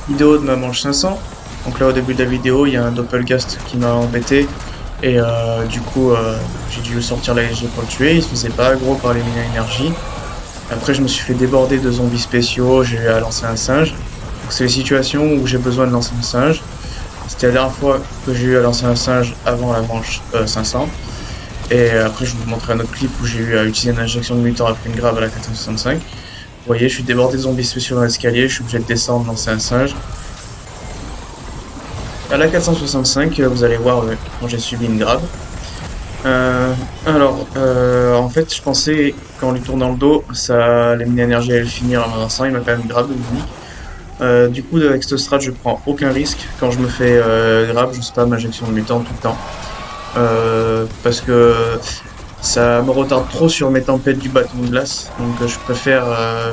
vidéo de ma manche 500. Donc là, au début de la vidéo, il y a un Doppelgast qui m'a embêté. Et du coup, j'ai dû sortir la LG pour le tuer. Il se faisait pas aggro par les mines à énergie. Après, je me suis fait déborder de zombies spéciaux. J'ai eu à lancer un singe. Donc c'est les situations où j'ai besoin de lancer un singe. C'était la dernière fois que j'ai eu à lancer un singe avant la manche 500. Et après, je vous montrerai un autre clip où j'ai eu à utiliser une injection de mutant après une grave à la 465. Vous voyez, je suis débordé de zombies spéciaux dans l'escalier. Je suis obligé de descendre, lancer un singe. À la 465, vous allez voir quand j'ai subi une grave. En fait, je pensais qu'en lui tournant le dos, ça, les mines d'énergie allaient finir en avançant. Il m'a quand même grave de unique. Du coup, avec cette strat, je prends aucun risque. Quand je me fais grab, je spam injection de mutant tout le temps. Parce que ça me retarde trop sur mes tempêtes du bâton de glace. Donc je préfère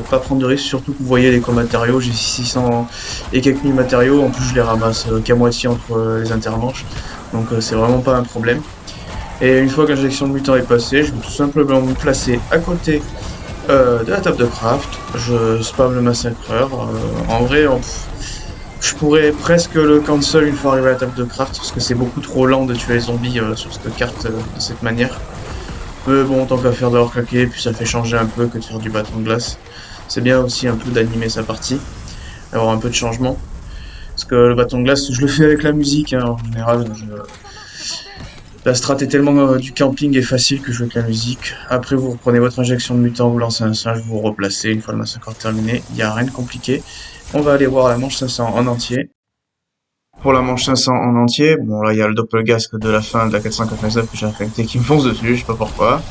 pas prendre de risque, surtout que vous voyez les matériaux. J'ai 600 et quelques mille matériaux. En plus, je les ramasse qu'à moitié entre les intermanches. Donc c'est vraiment pas un problème. Et une fois que l'injection de mutant est passée, je vais tout simplement me placer à côté de la table de craft. Je spam le massacreur. En vrai, je pourrais presque le cancel une fois arrivé à la table de craft parce que c'est beaucoup trop lent de tuer les zombies sur cette carte de cette manière. Mais bon, tant qu'à faire d'avoir claqué, puis ça fait changer un peu que de faire du bâton de glace. C'est bien aussi un peu d'animer sa partie, d'avoir un peu de changement. Parce que le bâton de glace, je le fais avec la musique, hein, en général. La strat est tellement du camping et facile que je joue avec la musique. Après, vous reprenez votre injection de mutant, vous lancez un singe, vous replacez une fois le massacre terminé. Il n'y a rien de compliqué. On va aller voir la manche 500 en entier. Pour la manche 500 en entier, bon là il y a le doppelgasque de la fin de la 499 que j'ai affecté qui me fonce dessus, je sais pas pourquoi.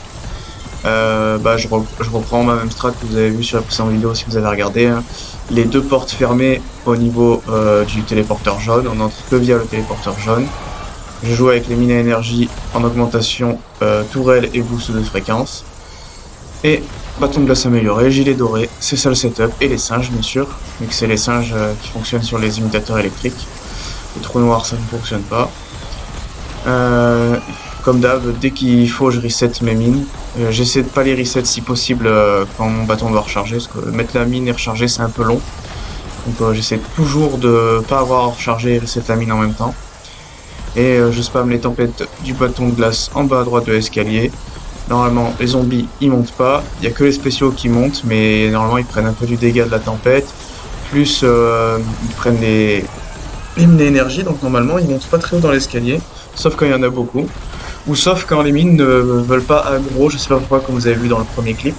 Je reprends ma même strat que vous avez vu sur la précédente vidéo si vous avez regardé, hein. Les deux portes fermées au niveau du téléporteur jaune, on n'entre que via le téléporteur jaune. Je joue avec les mines à énergie en augmentation tourelle et boost de fréquence. Et bâton de glace amélioré, gilet doré, c'est ça le setup, et les singes bien sûr, vu que c'est les singes qui fonctionnent sur les imitateurs électriques. Les trous noirs ça ne fonctionne pas. Comme d'hab, dès qu'il faut je reset mes mines. J'essaie de pas les reset si possible quand mon bâton doit recharger, parce que mettre la mine et recharger c'est un peu long. Donc j'essaie toujours de pas avoir à recharger et reset la mine en même temps. Et je spam les tempêtes du bâton de glace en bas à droite de l'escalier. Normalement les zombies ils montent pas, il y a que les spéciaux qui montent, mais normalement ils prennent un peu du dégât de la tempête. Plus ils prennent les mines d'énergie, donc normalement ils montent pas très haut dans l'escalier, sauf quand il y en a beaucoup. Ou sauf quand les mines ne veulent pas aggro, je sais pas pourquoi comme vous avez vu dans le premier clip.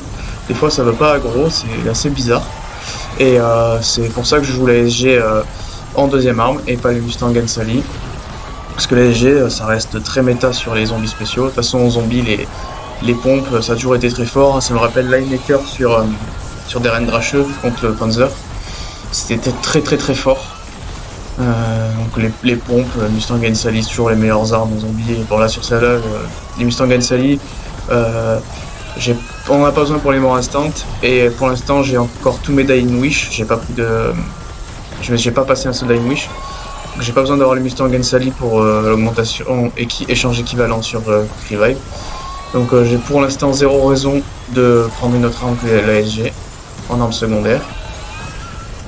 Des fois ça veut pas aggro, c'est assez bizarre. Et c'est pour ça que je joue la SG en deuxième arme et pas les Mustang Sally. Parce que la SG ça reste très méta sur les zombies spéciaux. De toute façon aux zombies les pompes ça a toujours été très fort. Ça me rappelle Linemaker sur des Rendracheux contre le Panzer. C'était très très très fort. Donc les pompes, Mustang Sally, c'est toujours les meilleures armes aux zombies. Et bon là sur celle-là, les Mustang Sally, on n'a pas besoin pour les morts instantes. Et pour l'instant j'ai encore tous mes Dying Wish. J'ai pas passé un seul Dying Wish. Donc j'ai pas besoin d'avoir les Mustang Sally pour l'augmentation échange équivalent sur Revive. Donc j'ai pour l'instant zéro raison de prendre une autre arme que la SG en arme secondaire.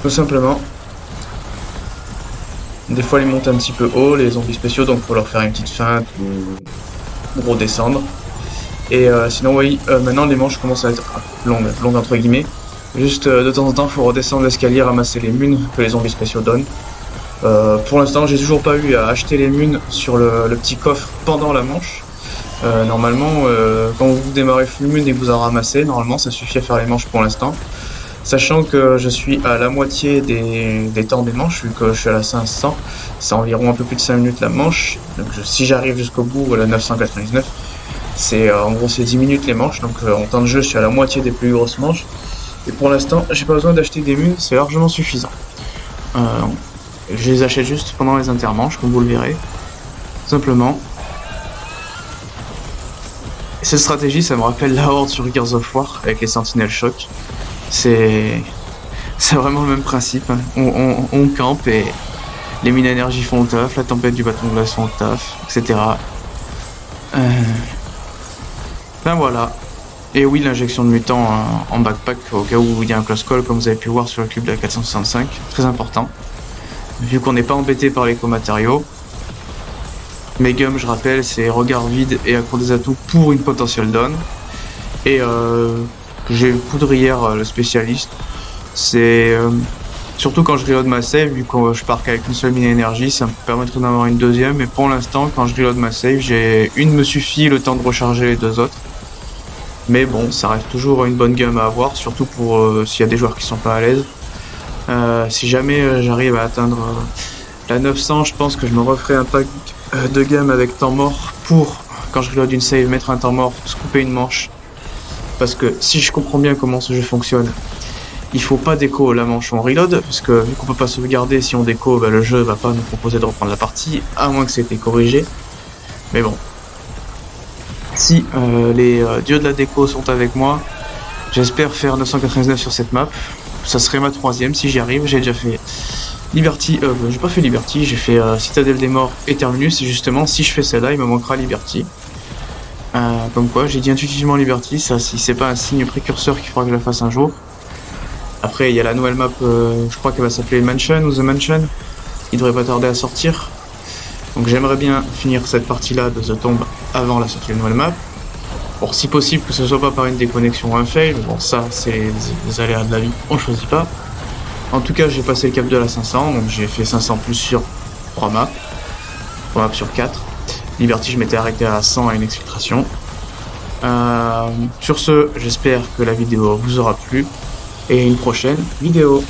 Tout simplement. Des fois, ils montent un petit peu haut, les zombies spéciaux, donc faut leur faire une petite feinte ou redescendre. Et sinon, oui, maintenant les manches commencent à être longues entre guillemets. Juste de temps en temps, faut redescendre l'escalier, ramasser les munes que les zombies spéciaux donnent. Pour l'instant, j'ai toujours pas eu à acheter les munes sur le petit coffre pendant la manche. Normalement, quand vous démarrez full mune et que vous en ramassez, normalement, ça suffit à faire les manches pour l'instant. Sachant que je suis à la moitié des temps des manches, vu que je suis à la 500, c'est environ un peu plus de 5 minutes la manche. Donc si j'arrive jusqu'au bout, la 999, en gros c'est 10 minutes les manches, donc en temps de jeu je suis à la moitié des plus grosses manches. Et pour l'instant, j'ai pas besoin d'acheter des munes, c'est largement suffisant. Je les achète juste pendant les intermanches, comme vous le verrez. Simplement. Et cette stratégie, ça me rappelle la Horde sur Gears of War, avec les sentinelles choc. C'est vraiment le même principe, hein. On campe et les mines d'énergie font le taf, la tempête du bâton de glace font le taf, etc. Ben voilà. Et oui, l'injection de mutant en backpack au cas où il y a un close call, comme vous avez pu voir sur le clip de la 465, très important. vu qu'on n'est pas embêté par l'éco-matériaux. Megum, je rappelle, c'est regard vide et accro des atouts pour une potentielle down. Et j'ai Poudrière, le spécialiste. C'est surtout quand je reload ma save, vu que je pars qu'avec une seule mine énergie, ça me permettrait d'en avoir une deuxième. Mais pour l'instant, quand je reload ma save, j'ai une me suffit le temps de recharger les deux autres. Mais bon, ça reste toujours une bonne gamme à avoir, surtout pour s'il y a des joueurs qui sont pas à l'aise. Si jamais j'arrive à atteindre la 900, je pense que je me referai un pack de gamme avec temps mort pour, quand je reload une save, mettre un temps mort, couper une manche. Parce que si je comprends bien comment ce jeu fonctionne, il faut pas déco la manche où on reload, parce que vu qu'on peut pas sauvegarder, si on déco, bah, le jeu va pas nous proposer de reprendre la partie, à moins que c'était corrigé. Mais bon. Si les dieux de la déco sont avec moi, j'espère faire 999 sur cette map. Ça serait ma troisième si j'y arrive. J'ai déjà fait Liberty, j'ai pas fait Liberty, j'ai fait Citadelle des Morts et Terminus. Et justement, si je fais celle-là, il me manquera Liberty. Comme quoi, j'ai dit intuitivement Liberty, ça si c'est pas un signe précurseur qu'il faudra que je la fasse un jour. Après, il y a la nouvelle map, je crois qu'elle va s'appeler Mansion ou The Mansion. Il devrait pas tarder à sortir. Donc j'aimerais bien finir cette partie-là de The Tomb avant la sortie de la nouvelle map. Bon, si possible que ce soit pas par une déconnexion ou un fail, mais bon, ça, c'est les aléas de la vie, on choisit pas. En tout cas, j'ai passé le cap de la 500, donc j'ai fait 500 plus sur 3 maps. 3 maps sur 4. Liberty, je m'étais arrêté à 100 à une exfiltration. Sur ce, j'espère que la vidéo vous aura plu, et une prochaine vidéo.